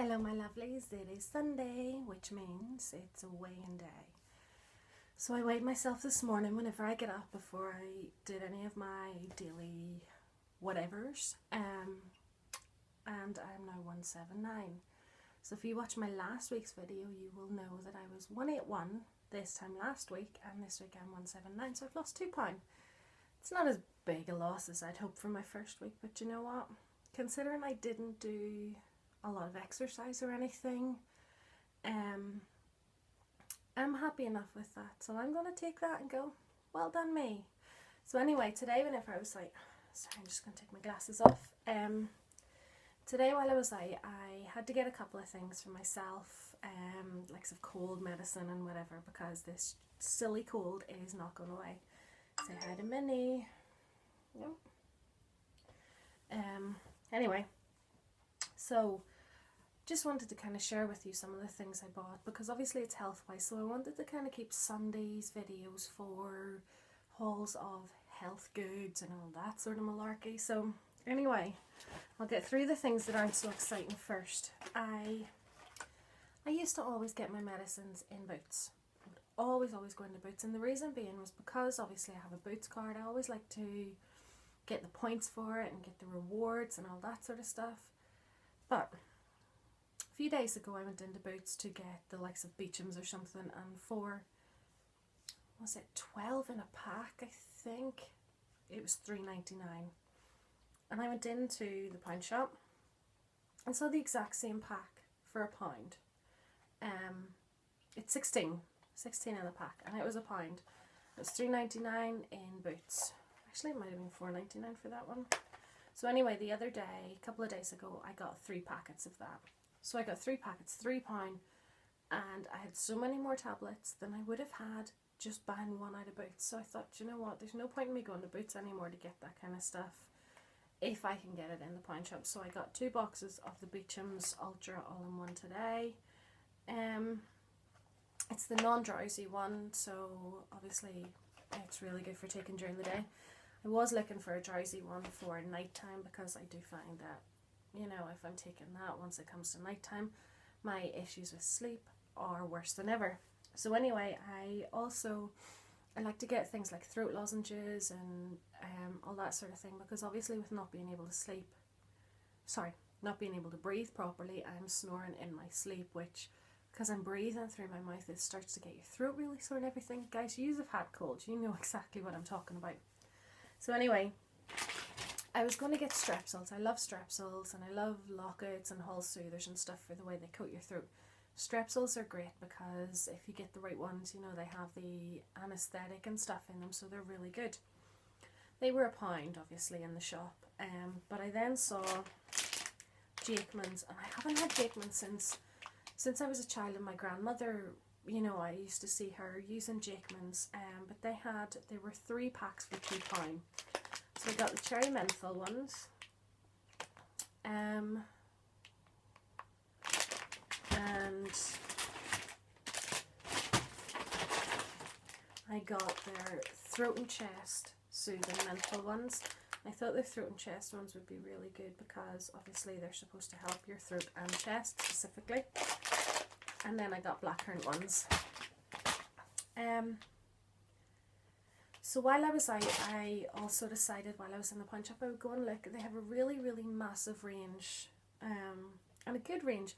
Hello my lovelies, it is Sunday, which means it's a weighing day. So I weighed myself this morning whenever I get up before I did any of my daily whatevers, and I'm now 179. So if you watch my last week's video, you will know that I was 181 this time last week, and this week I'm 179, so I've lost £2. It's not as big a loss as I'd hoped for my first week, but you know what? Considering I didn't do a lot of exercise or anything, I'm happy enough with that, so I'm going to take that and go, well done me. So anyway, today whenever I was like, sorry, I'm just going to take my glasses off. Today while I was out, I had to get a couple of things for myself, like some cold medicine and whatever, because this silly cold is not going away. Say hi to Minnie. Yep. Anyway, so just wanted to kind of share with you some of the things I bought, because obviously it's health wise, so I wanted to kind of keep Sunday's videos for hauls of health goods and all that sort of malarkey. So anyway, I'll get through the things that aren't so exciting first. I used to always get my medicines in Boots. Always go into Boots, and the reason being was because obviously I have a Boots card. I always like to get the points for it and get the rewards and all that sort of stuff. But a few days ago I went into Boots to get the likes of Beecham's or something, and for, was it 12 in a pack, I think it was $3.99. And I went into the pound shop and saw the exact same pack for £1. It's 16 in a pack, and it was £1. It was $3.99 in Boots. Actually, it might have been $4.99 for that one. So anyway, the other day, a couple of days ago, I got 3 packets of that. So I got 3 packets, £3, and I had so many more tablets than I would have had just buying one out of Boots. So I thought, you know what, there's no point in me going to Boots anymore to get that kind of stuff if I can get it in the pound shop. So I got 2 boxes of the Beecham's Ultra All-in-One today. It's the non-drowsy one, so obviously it's really good for taking during the day. I was looking for a drowsy one for nighttime, because I do find that, you know, if I'm taking that once it comes to nighttime, my issues with sleep are worse than ever. So anyway, I like to get things like throat lozenges and all that sort of thing, because obviously with not being able to breathe properly, I'm snoring in my sleep, which, because I'm breathing through my mouth, it starts to get your throat really sore and everything. Guys, you have had colds, you know exactly what I'm talking about. So anyway, I was going to get Strepsils. I love Strepsils, and I love Lockets and Hall Soothers and stuff for the way they coat your throat. Strepsils are great because if you get the right ones, you know, they have the anaesthetic and stuff in them, so they're really good. They were £1, obviously, in the shop, but I then saw Jakeman's, and I haven't had Jakeman's since I was a child, and my grandmother, you know, I used to see her using Jakeman's, but they were 3 packs for £2. So I got the cherry menthol ones, and I got their throat and chest soothing menthol ones. I thought the throat and chest ones would be really good because obviously they're supposed to help your throat and chest specifically. And then I got blackcurrant ones. So while I was out, I also decided while I was in the pawn shop I would go and look. They have a really massive range, and a good range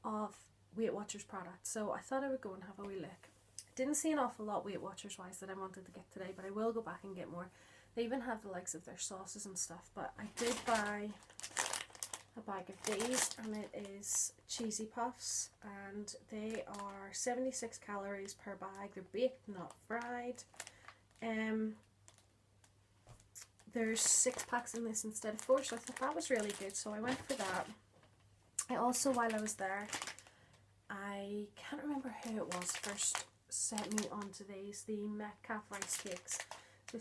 of Weight Watchers products. So I thought I would go and have a wee look. Didn't see an awful lot Weight Watchers wise that I wanted to get today, but I will go back and get more. They even have the likes of their sauces and stuff, but I did buy a bag of these, and it is cheesy puffs, and they are 76 calories per bag. They're baked, not fried. There's 6 packs in this instead of 4, so I thought that was really good, so I went for that. I also, while I was there, I can't remember who it was first sent me onto these, the Metcalf rice cakes.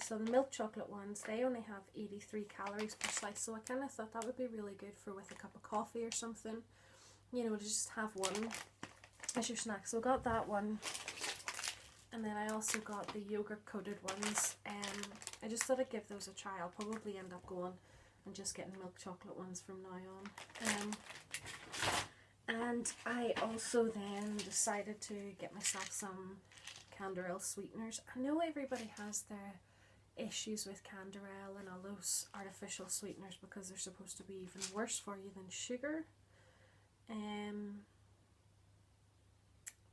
So the milk chocolate ones, they only have 83 calories per slice, so I kind of thought that would be really good for with a cup of coffee or something, you know, to just have one as your snack. So I got that one, and then I also got the yogurt coated ones. I just thought I'd give those a try. I'll probably end up going and just getting milk chocolate ones from now on. And I also then decided to get myself some Canderel sweeteners. I know everybody has their issues with Canderel and all those artificial sweeteners because they're supposed to be even worse for you than sugar.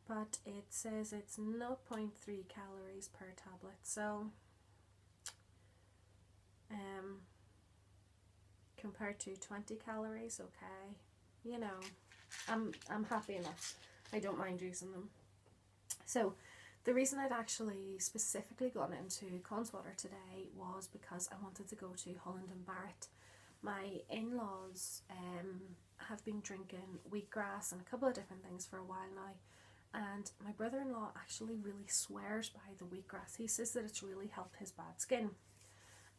But it says it's 0.3 calories per tablet, so compared to 20 calories, okay, you know, I'm happy enough. I don't mind using them. So the reason I'd actually specifically gone into Connswater today was because I wanted to go to Holland and Barrett. My in-laws have been drinking wheatgrass and a couple of different things for a while now, and my brother-in-law actually really swears by the wheatgrass. He says that it's really helped his bad skin,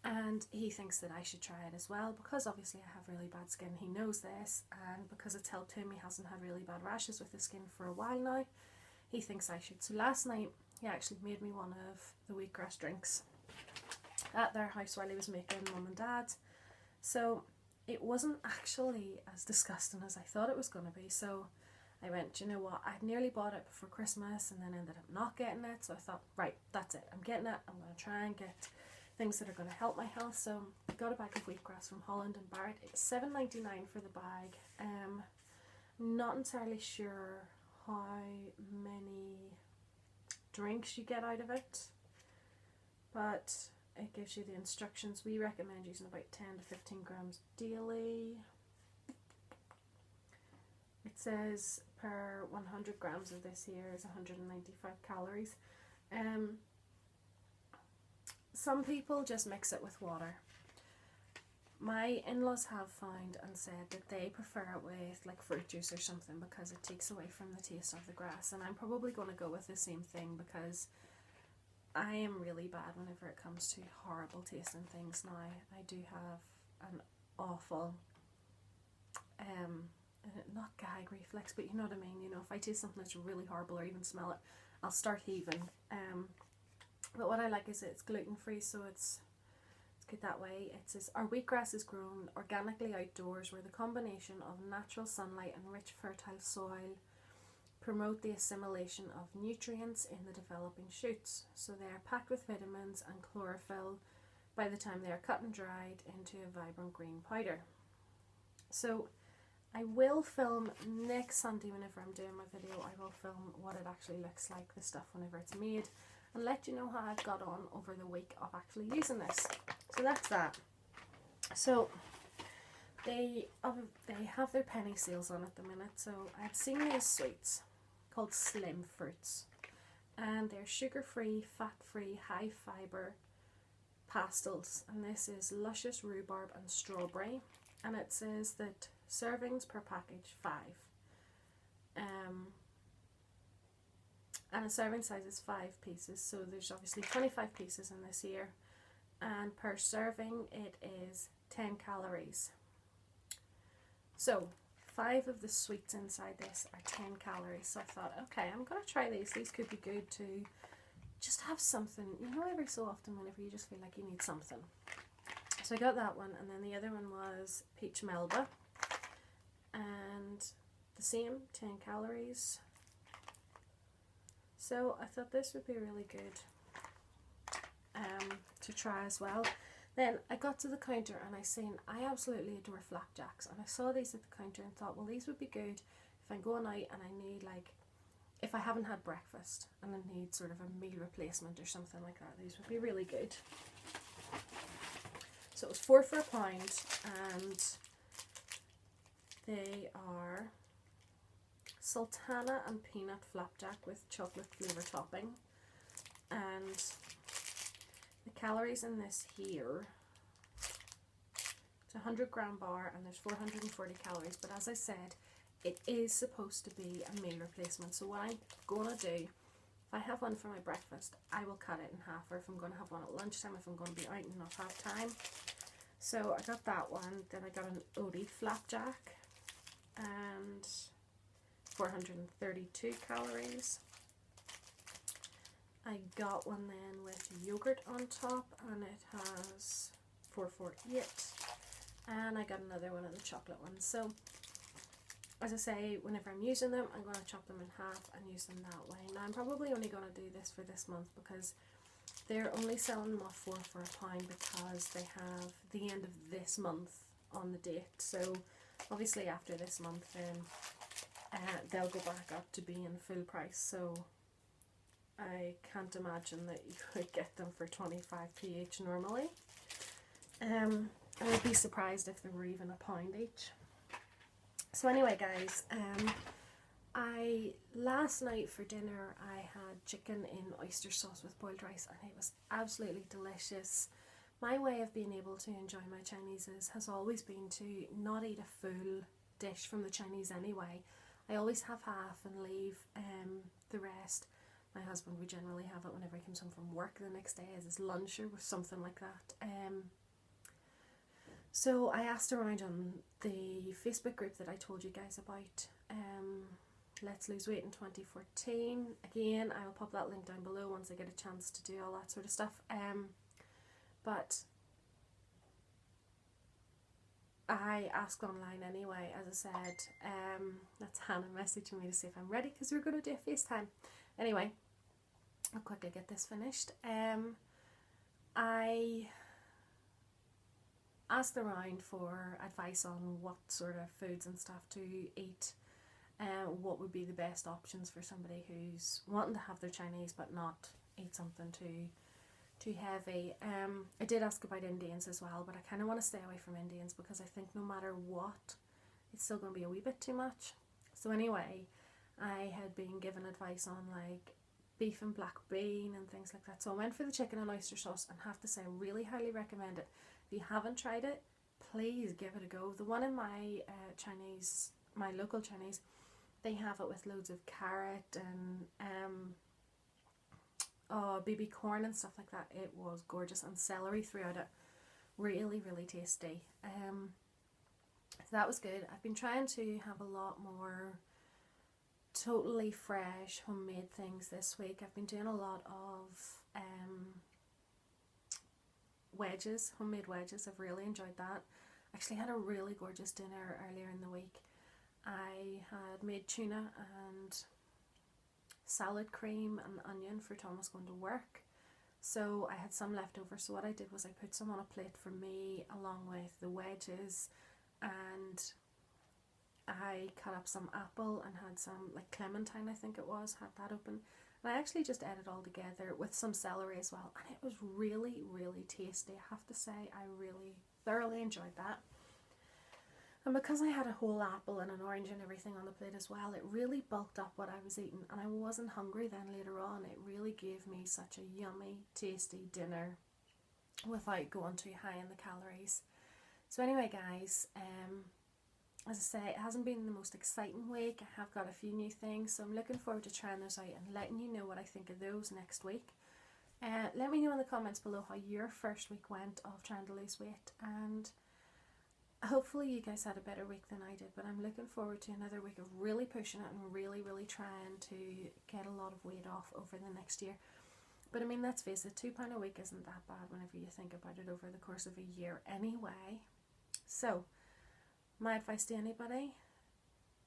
and he thinks that I should try it as well because obviously I have really bad skin. He knows this, and because it's helped him, he hasn't had really bad rashes with his skin for a while now. He thinks I should. So last night he actually made me one of the wheatgrass drinks at their house while he was making Mum and Dad's. So it wasn't actually as disgusting as I thought it was going to be. So I went, you know what, I'd nearly bought it before Christmas and then ended up not getting it. So I thought, right, that's it, I'm getting it. I'm going to try and get things that are going to help my health. So I got a bag of wheatgrass from Holland and Barrett. It's $7.99 for the bag. Not entirely sure how many drinks you get out of it, but it gives you the instructions. We recommend using about 10 to 15 grams daily. It says per 100 grams of this here is 195 calories. Some people just mix it with water. My in-laws have found and said that they prefer it with like fruit juice or something because it takes away from the taste of the grass, and I'm probably going to go with the same thing because I am really bad whenever it comes to horrible tasting things now. I do have an awful not gag reflex, but you know what I mean. You know, if I taste something that's really horrible or even smell it, I'll start heaving. But what I like is it's gluten free, so it's good that way. It says our wheatgrass is grown organically outdoors where the combination of natural sunlight and rich fertile soil promote the assimilation of nutrients in the developing shoots. So they are packed with vitamins and chlorophyll by the time they are cut and dried into a vibrant green powder. So I will film next Sunday whenever I'm doing my video. I will film what it actually looks like, the stuff whenever it's made, and let you know how I've got on over the week of actually using this. So that's that. So they have their penny sales on at the minute. So I've seen these sweets called Slim Fruits, and they're sugar-free, fat-free, high-fiber pastels, and this is luscious rhubarb and strawberry, and it says that servings per package 5, and a serving size is 5 pieces, so there's obviously 25 pieces in this here, and per serving it is 10 calories. So 5 of the sweets inside this are 10 calories. So I thought, okay, I'm gonna try these. These could be good to just have something, you know, every so often whenever you just feel like you need something. So I got that one, and then the other one was peach melba, and the same, 10 calories. So I thought this would be really good to try as well. Then I got to the counter and I seen, I absolutely adore flapjacks, and I saw these at the counter and thought, well, these would be good if I'm going out and I need, like, if I haven't had breakfast and I need sort of a meal replacement or something like that, these would be really good. So it was 4 for £1, and they are sultana and peanut flapjack with chocolate flavour topping, and the calories in this here, it's a 100-gram bar and there's 440 calories, but as I said, it is supposed to be a meal replacement. So what I'm going to do, if I have one for my breakfast, I will cut it in half, or if I'm going to have one at lunchtime, if I'm going to be out and not have time. So I got that one. Then I got an Odie flapjack, and 432 calories. I got one then with yogurt on top, and it has 448, and I got another one of the chocolate ones. So as I say, whenever I'm using them, I'm going to chop them in half and use them that way. Now I'm probably only going to do this for this month because they're only selling them off for £1 because they have the end of this month on the date. So obviously after this month then they'll go back up to being full price. So I can't imagine that you could get them for 25p each normally. I would be surprised if they were even £1 each. So anyway guys, last night for dinner I had chicken in oyster sauce with boiled rice, and it was absolutely delicious. My way of being able to enjoy my Chinese has always been to not eat a full dish from the Chinese anyway. I always have half and leave the rest. My husband would generally have it whenever he comes home from work the next day as his lunch or something like that. So I asked around on the Facebook group that I told you guys about, Let's Lose Weight in 2014. Again, I will pop that link down below once I get a chance to do all that sort of stuff. But I asked online anyway, as I said. That's Hannah messaging me to see if I'm ready because we're going to do a FaceTime. Anyway, I'll quickly get this finished. I asked around for advice on what sort of foods and stuff to eat, what would be the best options for somebody who's wanting to have their Chinese but not eat something too heavy. I did ask about Indians as well, but I kind of want to stay away from Indians because I think no matter what, it's still going to be a wee bit too much. So anyway, I had been given advice on like beef and black bean and things like that. So I went for the chicken and oyster sauce, and have to say I really highly recommend it. If you haven't tried it, please give it a go. The one in my Chinese, my local Chinese, they have it with loads of carrot and baby corn and stuff like that. It was gorgeous, and celery throughout it. Really, really tasty. So that was good. I've been trying to have a lot more totally fresh homemade things this week. I've been doing a lot of wedges, homemade wedges. I've really enjoyed that. Actually had a really gorgeous dinner earlier in the week. I had made tuna and salad cream and onion for Thomas going to work. So I had some left over, so what I did was I put some on a plate for me along with the wedges, and I cut up some apple and had some like clementine, I think it was, had that open. And I actually just ate it all together with some celery as well, and it was really, really tasty. I have to say, I really thoroughly enjoyed that. And because I had a whole apple and an orange and everything on the plate as well, it really bulked up what I was eating, and I wasn't hungry then later on. It really gave me such a yummy, tasty dinner without going too high in the calories. So anyway guys, as I say, it hasn't been the most exciting week. I have got a few new things, so I'm looking forward to trying those out and letting you know what I think of those next week. Let me know in the comments below how your first week went of trying to lose weight, and hopefully you guys had a better week than I did. But I'm looking forward to another week of really pushing it and really, really trying to get a lot of weight off over the next year. But I mean, let's face it, £2 a week isn't that bad whenever you think about it over the course of a year anyway. So my advice to anybody,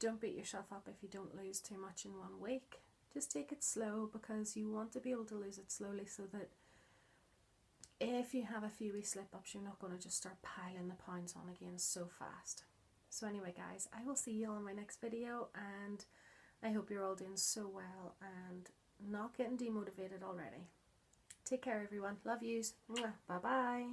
don't beat yourself up if you don't lose too much in 1 week. Just take it slow, because you want to be able to lose it slowly so that if you have a few wee slip-ups, you're not going to just start piling the pounds on again so fast. So anyway guys, I will see you all in my next video, and I hope you're all doing so well and not getting demotivated already. Take care everyone. Love yous. Bye bye.